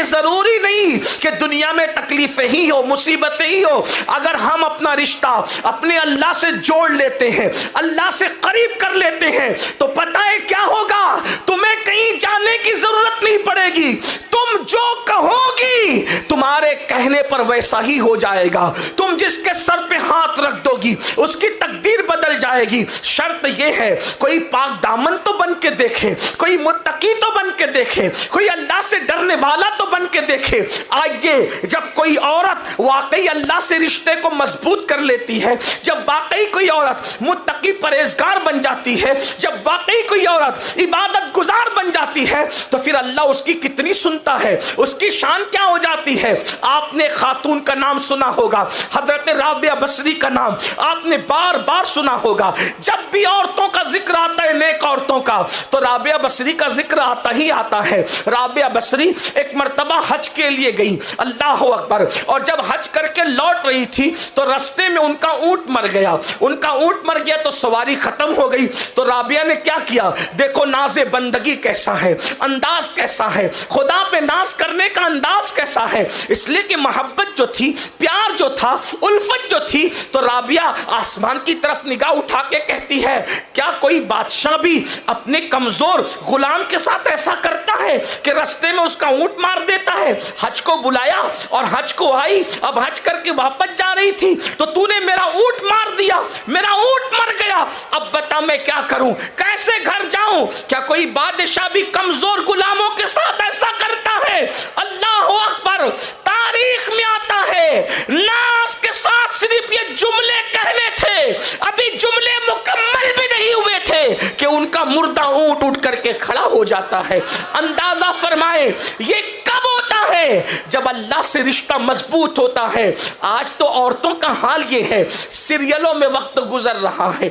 जरूरी नहीं कि दुनिया में तकलीफें ही हो, मुसीबतें ही हो। अगर हम अपना रिश्ता अपने अल्लाह से जोड़ लेते हैं, अल्लाह से करीब कर लेते हैं, तो पता है क्या होगा? तुम्हें कहीं जाने की जरूरत नहीं पड़ेगी। तुम जो कहोगी तुम्हारे कहने पर वैसा ही हो जाएगा। तुम जिसके सर पे हाथ रख दोगी उसकी तकदीर बदल जाएगी। शर्त यह है कोई पाक दामन तो बन के देखे, कोई मुत्तकी तो बन के देखे, कोई अल्लाह से डरने वाला तो बन के देखे। आइए, जब कोई औरत वाकई अल्लाह से रिश्ते को मजबूत कर लेती है, जब वाकई कोई औरत मुत्तकी परहेजगार बन जाती है, जब वाकई कोई औरत इबादत गुजार बन जाती है, तो फिर अल्लाह उसकी कितनी सुनता है, उसकी शान क्या हो जाती है। आपने खातून का नाम सुना होगा, हजरत राबिया बसरी का नाम आपने बार बार सुना होगा। जब भी औरतों का जिक्र आता है, नेक औरतों का, तो राबिया बसरी का जिक्र आता ही आता है। राबिया बसरी एक मर्तबा हज के लिए गई, अल्लाह अकबर, और जब हज करके लौट रही थी तो रास्ते में उनका ऊंट मर गया। उनका ऊंट मर गया तो सवारी खत्म हो गई। तो राबिया ने क्या किया? देखो नाज़े बंदगी कैसा है, अंदाज कैसा है, खुदा पे नाज करने का अंदाज कैसा है। इसलिए कि मोहब्बत जो थी, प्यार जो था, उल्फत जो थी, तो राबिया आसमान की तरफ निगाह उठा के कहती है, क्या कोई बादशाह भी अपने कमजोर गुलाम के साथ ऐसा करता है कि रास्ते में उसका ऊंट मार देता है? हज को बुलाया और हज को आई, अब हज करके वापस जा रही थी तो तूने मेरा ऊंट मार दिया, मेरा ऊंट मर गया। अब बता मैं क्या करूं, कैसे घर जाऊं? क्या कोई बादशाह भी कमजोर गुलामों के साथ ऐसा करता है? अल्लाह अकबर। तारीख में आता है नास के साथ सिर्फ ये जुमले कहने थे, अभी जुमले मुकम्मल भी नहीं हुए थे कि उनका मुर्दा ऊंट उठ करके खड़ा हो जाता है। अंदाजा फरमाए ये कब होता है? जब अल्लाह से रिश्ता मजबूत होता है। आज तो औरतों का हाल ये है, सीरियलों में वक्त गुजर रहा है,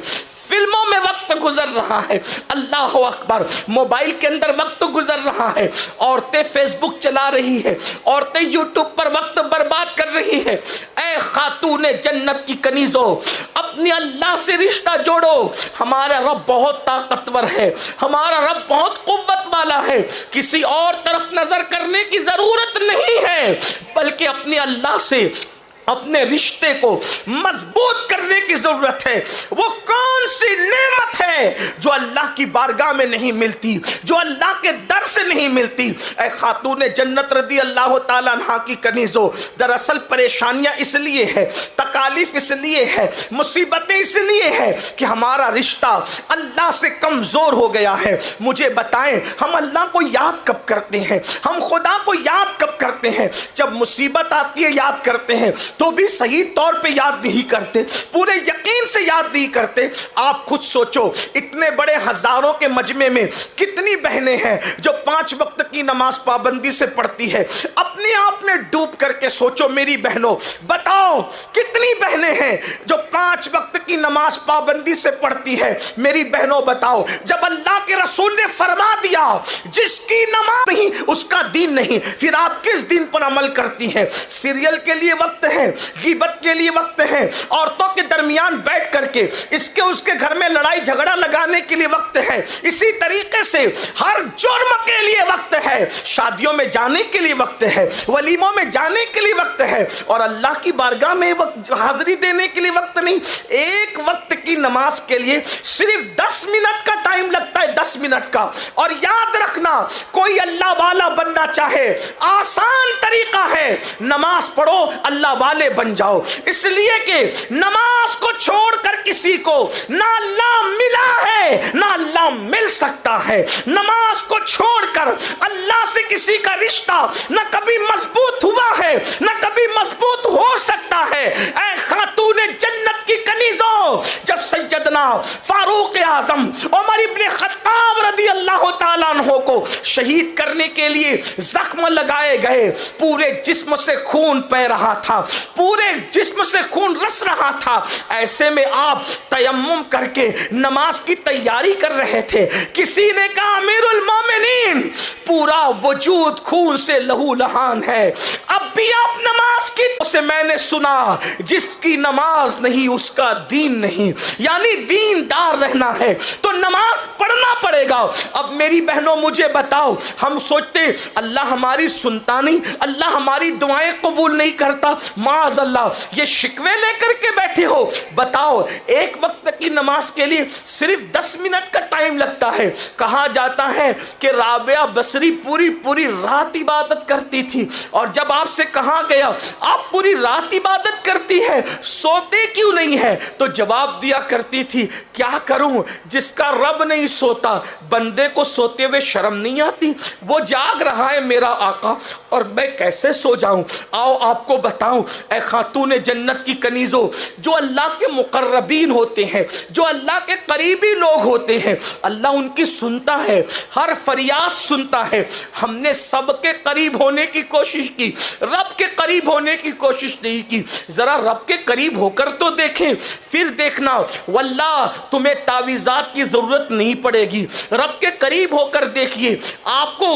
फिल्मों में वक्त गुजर रहा है, अल्लाह अकबर, मोबाइल के अंदर वक्त गुजर रहा है। औरतें फेसबुक चला रही है, औरतें यूट्यूब पर वक्त बर्बाद कर रही है। ऐ खातूने जन्नत की कनीजो, अपने अल्लाह से रिश्ता जोड़ो। हमारा रब बहुत ताकतवर है, हमारा रब बहुत कुव्वत वाला है। किसी और तरफ नजर करने की जरूरत नहीं है, बल्कि अपने अल्लाह से अपने रिश्ते को मजबूत करने की जरूरत है। वो कौन सी नेमत है जो अल्लाह की बारगाह में नहीं मिलती, जो अल्लाह के दर से नहीं मिलती? ऐ खातूने जन्नत रदी अल्लाह ताला अन्हा की कनीजो, दरअसल परेशानियां इसलिए है, तकालीफ इसलिए है, मुसीबतें इसलिए है कि हमारा रिश्ता अल्लाह से कमजोर हो गया है। मुझे बताएं, हम अल्लाह को याद कब करते हैं? हम खुदा को याद कब करते हैं? जब मुसीबत आती है याद करते हैं, तो भी सही तौर पे याद नहीं करते, पूरे यकीन से याद नहीं करते। आप खुद सोचो, इतने बड़े हजारों के मजमे में कितनी बहनें हैं जो 5 वक्त की नमाज पाबंदी से पढ़ती है? अपने आप में डूब करके सोचो मेरी बहनों, बताओ कितनी बहनें हैं जो 5 वक्त की नमाज पाबंदी से पढ़ती है? मेरी बहनों बताओ, जब अल्लाह के रसूल ने फरमा दिया जिसकी नमाज नहीं उसका दीन नहीं, फिर आप किस दिन पर अमल करती हैं? सीरियल के लिए वक्त है, गीबत के लिए वक्त है, औरतों के दरमियान बैठ करके इसके उसके घर में लड़ाई झगड़ा लगाने के लिए वक्त है, इसी तरीके से हर जुर्म के लिए वक्त है, शादियों में जाने के लिए वक्त है, वलीमों में जाने के लिए वक्त है, और अल्लाह की बारगाह में हाजिरी देने के लिए वक्त नहीं। एक वक्त की नमाज के लिए सिर्फ 10 मिनट का टाइम लगता है, 10 मिनट का। और याद रखना, कोई अल्लाह वाला बनना चाहे, आसान तरीका है, नमाज पढ़ो, अल्लाह वाले बन जाओ। इसलिए कि नमाज को छोड़कर किसी को ना अल्लाह मिला है ना अल्लाह मिल सकता है। नमाज को छोड़कर अल्लाह से किसी का रिश्ता ना कभी मजबूत हुआ है ना कभी मजबूत हो सकता है। ऐ खातूने जन्नत की कनीजों, जब सैयदना फारूक आजम उमर इब्ने खत्ताब रदी अल्लाह ताला अन्हु को शहीद करने के लिए जख्म लगाए गए, पूरे जिस्म से खून बह रहा था, पूरे जिस्म से खून रस रहा था, ऐसे में आप तयम्मुम करके नमाज की तैयारी कर रहे थे। किसी ने कहा अमीरुल मोमिनीन, पूरा वजूद खून से लहू लहान है। अब भी आप नमाज की से मैंने सुना, जिसकी नमाज नहीं उसका दीन नहीं, यानी दीनदार रहना है तो नमाज पढ़ना पड़ेगा। अब मेरी बहनों मुझे बताओ, हम सोचते अल्लाह हमारी सुनता नहीं, अल्लाह हमारी दुआएं कबूल नहीं करता, माज़ अल्लाह, ये शिकवे लेकर के बैठे हो। बताओ एक वक्त की नमाज के लिए सिर्फ 10 मिनट का टाइम लगता है। कहा जाता है कि राबिया बसरी पूरी पूरी रात इबादत करती थी, और जब आपसे कहा गया आप पूरी रात इबादत करती है, सोते क्यों नहीं है, तो जवाब दिया करती थी, क्या करूं, जिसका रब नहीं सोता बंदे को सोते हुए शर्म नहीं आती। वो जाग रहा है मेरा आका और मैं कैसे सो जाऊं। आओ आपको बताऊं, ऐ खातून जन्नत की कनीजों, जो अल्लाह के मुकर्रबीन होते हैं, जो अल्लाह के करीबी लोग होते हैं, अल्लाह उनकी सुनता है, हर फरियाद सुनता है। हमने सबके करीब होने की कोशिश की, रब के करीब होने की कोशिश नहीं की। जरा रब के करीब होकर तो देखें, फिर देखना वल्लाह तुम्हें तावीज़ात की जरूरत नहीं पड़ेगी। रब के करीब होकर देखिए, आपको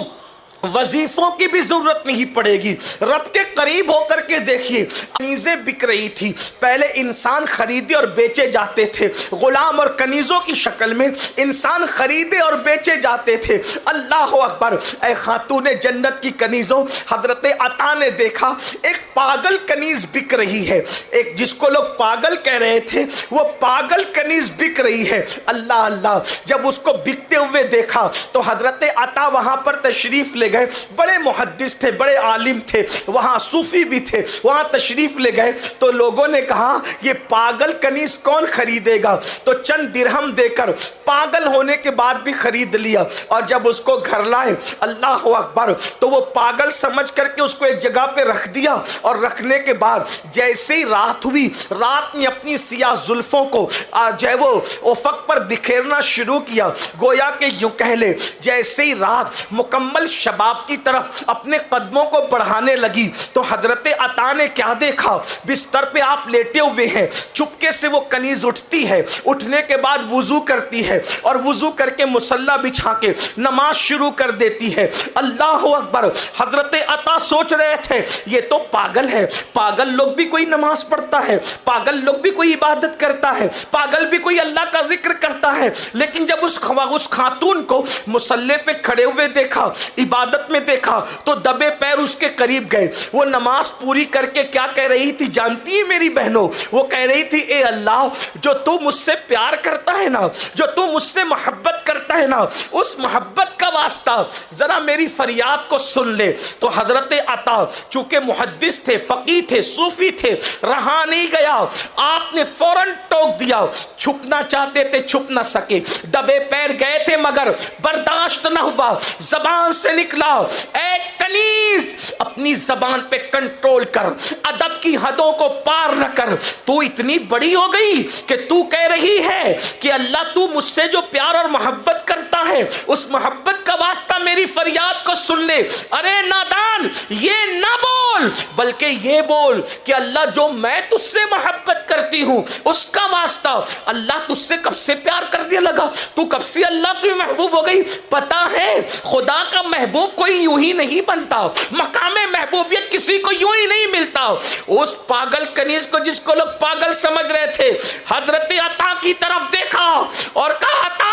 वजीफों की भी जरूरत नहीं पड़ेगी। रब के करीब होकर के देखिए, कनीजें बिक रही थी। पहले इंसान खरीदे और बेचे जाते थे, गुलाम और कनीजों की शक्ल में इंसान खरीदे और बेचे जाते थे। अल्लाह अकबर। ऐ खातून जन्नत की कनीजों, हजरत अता ने देखा एक पागल कनीज बिक रही है। एक जिसको लोग पागल कह रहे थे, वो पागल कनीज बिक रही है। अल्लाह अल्लाह, जब उसको बिकते हुए देखा तो हजरत अता वहां पर तशरीफ ले गए। बड़े मुहद्दिस थे, बड़े आलिम थे, वहां सूफी भी थे, वहां तशरीफ ले गए। तो लोगों ने कहा ये पागल कनीज कौन खरीदेगा, तो चंद दिरहम देकर पागल होने के बाद भी खरीद लिया। और जब उसको घर लाए, अल्लाह अकबर, तो वो पागल समझ करके उसको एक जगह पे रख दिया। और रखने के बाद जैसे ही रात हुई, रात ने अपनी सियाह जुल्फों को जो है वो उफक पर बिखेरना शुरू किया। गोया के यूं कह ले, जैसे ही रात मुकम्मल शबाब की तरफ अपने कदमों को बढ़ाने लगी, तो हजरत अता ने क्या देखा, बिस्तर पे आप लेटे हुए हैं, चुपके से वो कनीज उठती है, उठने के बाद वुजू करती है और वुजू करके मुसल्ला बिछा के नमाज शुरू कर देती है। अल्लाह अकबर। हजरत अता सोच रहे थे ये तो पागल है, पागल लोग भी कोई नमाज पढ़ता है, पागल लोग भी कोई इबादत करता है, पागल भी कोई अल्लाह का जिक्र करता है। लेकिन जब उस खातून को मुसल्ले पे खड़े हुए देखा, इबादत में देखा, तो दबे पैर उसके करीब गए। वो नमाज पूरी करके क्या कह रही थी जानती है मेरी बहनों, वो कह रही थी, ए अल्लाह, जो तू मुझसे प्यार करता है ना, जो तू मुझसे मोहब्बत करता है ना, उस मोहब्बत का वास्ता जरा मेरी फरियाद को सुन ले। तो हजरत अता चूंकि मुहद्दिस थे, फकीह थे, सूफी थे, रहा नहीं गया, आपने फौरन टोक दिया। छुपना चाहते थे, छुप ना सके, दबे पैर गए थे मगर बर्दाश्त न हुआ, जबान से निकला, ए कनीज, अपनी जबान पे कंट्रोल कर, अदब की हदों को पार न कर। तू इतनी बड़ी हो गई कि तू कह रही है कि अल्लाह तू मुझसे जो प्यार और मोहब्बत करता है, उस मोहब्बत का वास्ता मेरी फरियाद को सुन ले। अरे नादान, ये ना बोल, बल्कि ये बोल कि अल्लाह जो मैं तुझसे मोहब्बत करती हूं उसका वास्ता, अल्लाह तुझसे कब से प्यार करने लगा, तू कब से अल्लाह की महबूब हो गई। पता है खुदा का महबूब कोई यूं ही नहीं बनता, मकामे महबूबियत किसी को यूं ही नहीं मिलता। उस पागल कनीज को, जिसको लोग पागल समझ रहे थे, हजरत अता की तरफ देखा और कहा, अता,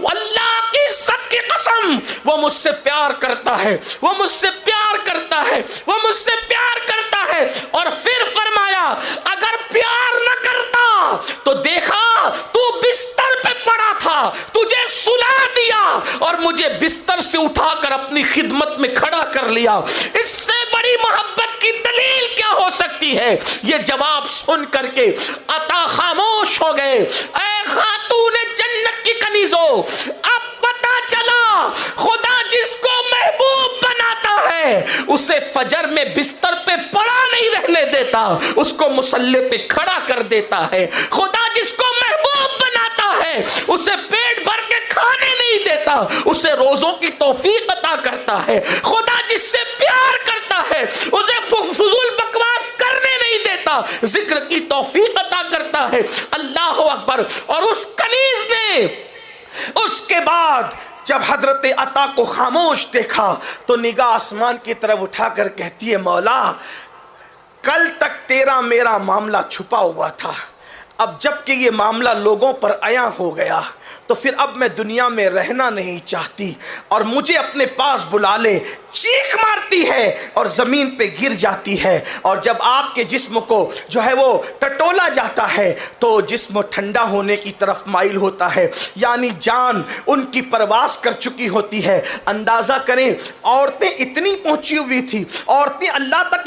अल्लाह की इज्जत की कसम, वो मुझसे प्यार करता है, वो मुझसे प्यार करता है, वो मुझसे प्यार करता है। और फिर फरमाया, अगर प्यार न करता तो देखा तू बिस्तर पे पड़ा था, तुझे सुला दिया और मुझे बिस्तर से उठाकर अपनी खिदमत में खड़ा कर लिया। इससे बड़ी मोहब्बत की दलील क्या हो सकती है। ये जवाब सुन करके अता खामोश हो गए। ऐ खातून जन्नत की कनीजों, अब पता चला खुदा जिसको महबूब बनाता है उसे फजर में बिस्तर पे पड़ा नहीं रहने देता, उसको मुसल्ले पे खड़ा कर देता है। खुदा जिसको महबूब बनाता है उसे पेट भर के खाने नहीं देता, उसे रोजों की तौफीक अता करता है। खुदा जिससे प्यार करता है उसे फजूल बकवास करने नहीं देता, जिक्र की तौफीक अता करता है। अल्लाह अकबर। और उस कनीज ने उसके बाद जब हजरत अता को खामोश देखा तो निगाह आसमान की तरफ उठाकर कहती है, मौला कल तक तेरा मेरा मामला छुपा हुआ था, अब जबकि ये मामला लोगों पर आया हो गया तो फिर अब मैं दुनिया में रहना नहीं चाहती और मुझे अपने पास बुला ले। चीख मारती है और ज़मीन पे गिर जाती है, और जब आपके जिस्म को जो है वो टटोला जाता है तो जिस्म ठंडा होने की तरफ माइल होता है, यानी जान उनकी परवास कर चुकी होती है। अंदाज़ा करें, औरतें इतनी पहुंची हुई थी, औरतें अल्लाह तक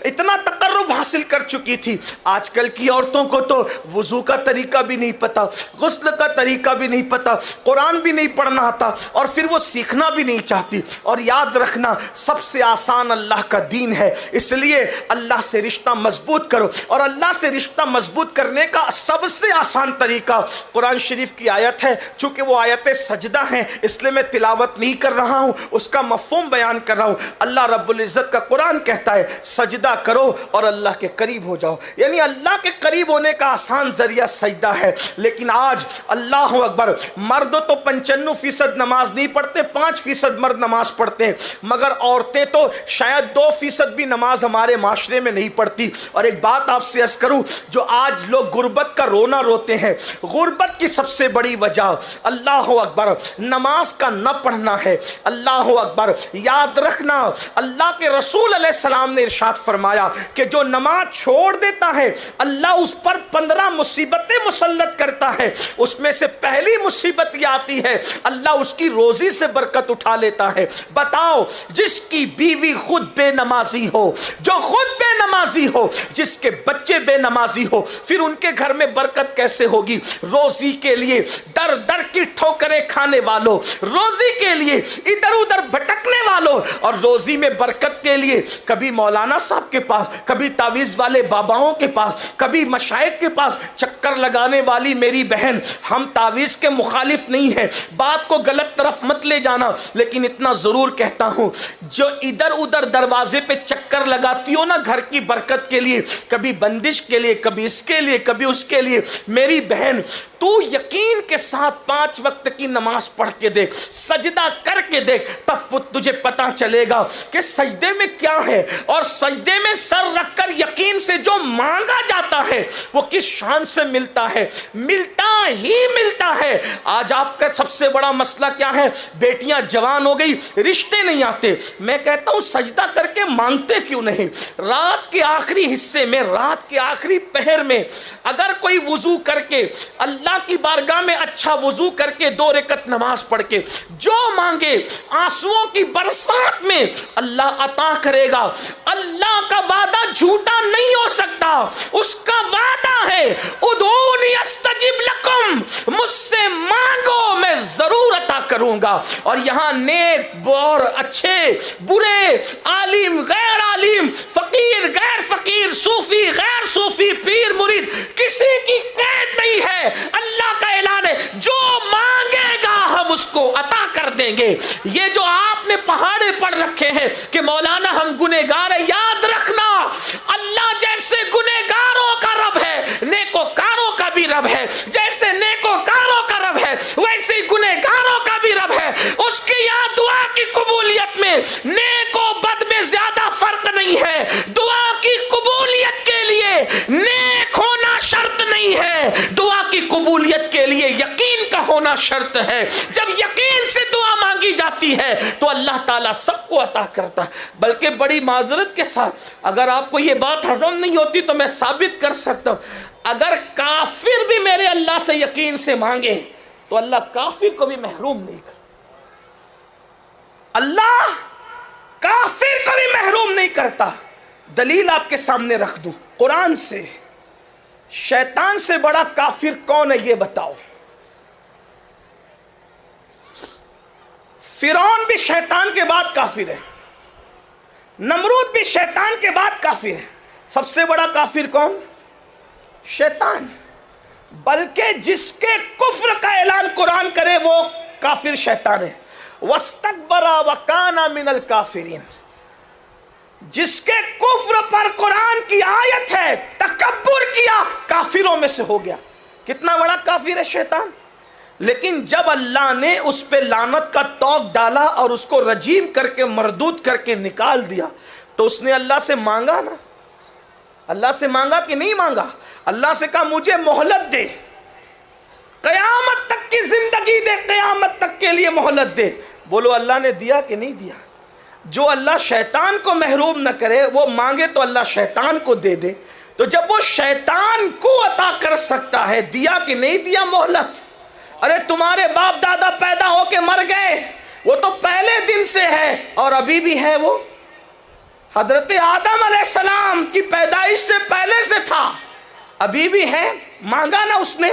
इतना तकर्रुब हासिल कर चुकी थी। आजकल की औरतों को तो वुज़ू का तरीका भी नहीं पता, गुस्ल का तरीका भी नहीं पता, कुरान भी नहीं पढ़ना आता, और फिर वो सीखना भी नहीं चाहती। और याद रखना, सबसे आसान अल्लाह का दीन है, इसलिए अल्लाह से रिश्ता मजबूत करो। और अल्लाह से रिश्ता मजबूत करने का सबसे आसान तरीका कुरान शरीफ की आयत है। चूंकि वो आयत सजदा है इसलिए मैं तिलावत नहीं कर रहा हूं, उसका मफ़हूम बयान कर रहा हूं। अल्लाह रब्बुल इज़्ज़त का कुरान कहता है, सजदा करो और अल्लाह के करीब हो जाओ, यानी अल्लाह के करीब होने का आसान जरिया सजदा है। लेकिन आज अल्लाह अकबर, मर्द तो 95% नमाज नहीं पढ़ते, 5% मर्द नमाज पढ़ते हैं, मगर औरतें तो शायद 2% भी नमाज हमारे माशरे में नहीं पढ़ती। और एक बात आपसे अर्ज करूं, जो आज लोग गुर्बत का रोना रोते हैं, गुर्बत की सबसे बड़ी वजह अल्लाह अकबर नमाज का न पढ़ना है। अल्लाह अकबर, याद रखना, अल्लाह के रसूल अलैहि सलाम ने इरशाद फरमाया कि जो नमाज छोड़ देता है अल्लाह उस पर 15 मुसीबतें मुसल्लत करता है। उसमें से पहली मुसीबत यह आती है, अल्लाह उसकी रोजी से बरकत उठा लेता है। बताओ, जिसकी बीवी खुद बेनमाजी हो, जो खुद बेनमाजी हो, जिसके बच्चे बेनमाजी हो, फिर उनके घर में बरकत कैसे होगी? रोजी के लिए दर दर की ठोकरें खाने वालों, रोजी के लिए इधर उधर भटकने वालों, और रोजी में बरकत के लिए कभी मौलाना साहब के पास, कभी तावीज वाले बाबाओं के पास, कभी मशाइख के पास चक्कर लगाने वाली मेरी बहन, हम तावीज के मुखालिफ नहीं है, बात को गलत तरफ मत ले जाना, लेकिन इतना जरूर कहता हूं, जो इधर उधर दरवाजे पे चक्कर लगाती हो ना घर की बरकत के लिए, कभी बंदिश के लिए, कभी इसके लिए, कभी उसके लिए, मेरी बहन तू यकीन के साथ 5 वक्त की नमाज पढ़ के देख, सजदा करके देख, तब तुझे पता चलेगा कि सजदे में क्या है, और सजदे में सर रखकर यकीन से जो मांगा जाता है वो किस शान से मिलता है, मिलता ही मिलता है। आज आपका सबसे बड़ा मसला क्या है? बेटियां जवान हो गई, रिश्ते नहीं आते। मैं कहता हूं सजदा करके मांगते क्यों नहीं? रात के आखिरी हिस्से में, रात के आखिरी पहर में अगर कोई वुजू करके अल्लाह की बारगाह में अच्छा वुजू करके 2 रकत नमाज पढ़ के जो मांगे, आंसुओं की बरसात में अल्लाह अता करेगा। अल्लाह का वादा झूठा नहीं हो सकता, उसका वादा है, उदूनी अस्तजिब लकुम, मुझसे मांगो मैं जरूर अता करूंगा। और यहां नेक और अच्छे बुरे, आलिम गैर आलिम, फकीर गैर फकीर, सूफी गैर सूफी, पीर मुरीद, किसी की कैद नहीं है। अल्लाह का ऐलान है, जो मांगेगा हम उसको अता कर देंगे। ये जो आपने पहाड़े पढ़ रखे हैं कि मौलाना हम गुनहगार है, याद रखना अल्लाह जैसे गुनहगारों का रब है, नेकोकारों का भी रब है। जैसे नेकोकारों का रब है वैसे ही गुनहगारों का भी रब है। उसके यहाँ दुआ की कबूलियत में नेको बद में ज्यादा फर्क नहीं है। दुआ की कबूलियत के लिए नेक होना शर्त नहीं है, दुआ की कबूलियत के लिए यकीन का होना शर्त है। जब यकीन से दुआ मांगी जाती है तो अल्लाह ताला सबको अता करता है। बल्कि बड़ी माजरत के साथ, अगर आपको ये बात हजम नहीं होती तो मैं साबित कर सकता हूं, अगर काफिर भी मेरे अल्लाह से यकीन से मांगे तो अल्लाह काफिर को भी महरूम नहीं करता। अल्लाह काफिर को भी महरूम नहीं करता। दलील आपके सामने रख दूं कुरान से। शैतान से बड़ा काफिर कौन है ये बताओ? फिरौन भी शैतान के बाद काफिर है, नमरूद भी शैतान के बाद काफिर है। सबसे बड़ा काफिर कौन? शैतान। बल्कि जिसके कुफ्र का ऐलान कुरान करे वो काफिर शैतान है। वस्तकबरा वकाना मिनल काफिरीन, जिसके कुफ्र पर कुरान की आयत है, तकब्बुर किया, काफिरों में से हो गया। कितना बड़ा काफिर है शैतान? लेकिन जब अल्लाह ने उस पे लानत का तौक डाला और उसको रजीम करके मरदूद करके निकाल दिया, तो उसने अल्लाह से मांगा ना, अल्लाह से मांगा कि नहीं मांगा? अल्लाह से कहा मुझे मोहलत दे, कयामत तक की जिंदगी दे, कयामत तक के लिए मोहलत दे। बोलो अल्लाह ने दिया कि नहीं दिया? जो अल्लाह शैतान को महरूम न करे, वो मांगे तो अल्लाह शैतान को दे दे। तो जब वो शैतान को अता कर सकता है, दिया कि नहीं दिया मोहलत? अरे तुम्हारे बाप दादा पैदा होके मर गए, वो तो पहले दिन से है और अभी भी है। वो हजरत आदम अलैहिस्सलाम की पैदाइश से पहले से था, अभी भी है। मांगा ना उसने,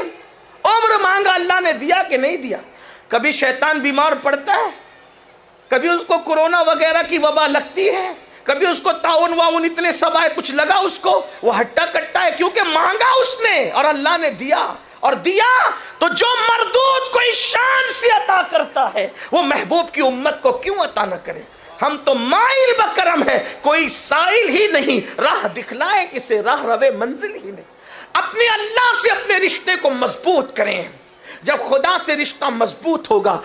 उम्र मांगा, अल्लाह ने दिया कि नहीं दिया? कभी शैतान बीमार पड़ता है, कभी उसको कोरोना वगैरह की वबा लगती है, कभी उसको ताउन वाउन इतने सब आए, कुछ लगा उसको, वो हट्टा कट्टा है, क्योंकि मांगा उसने और अल्लाह ने दिया। और दिया तो जो मरदूद को इस शान से अता करता है, वो महबूब की उम्मत को क्यों अता न करे? हम तो माइल बकरम है, कोई साइल ही नहीं, राह दिखलाए किसे, राह रवे मंजिल ही नहीं। अपने अल्लाह से अपने रिश्ते को मजबूत करें। जब खुदा से रिश्ता मजबूत होगा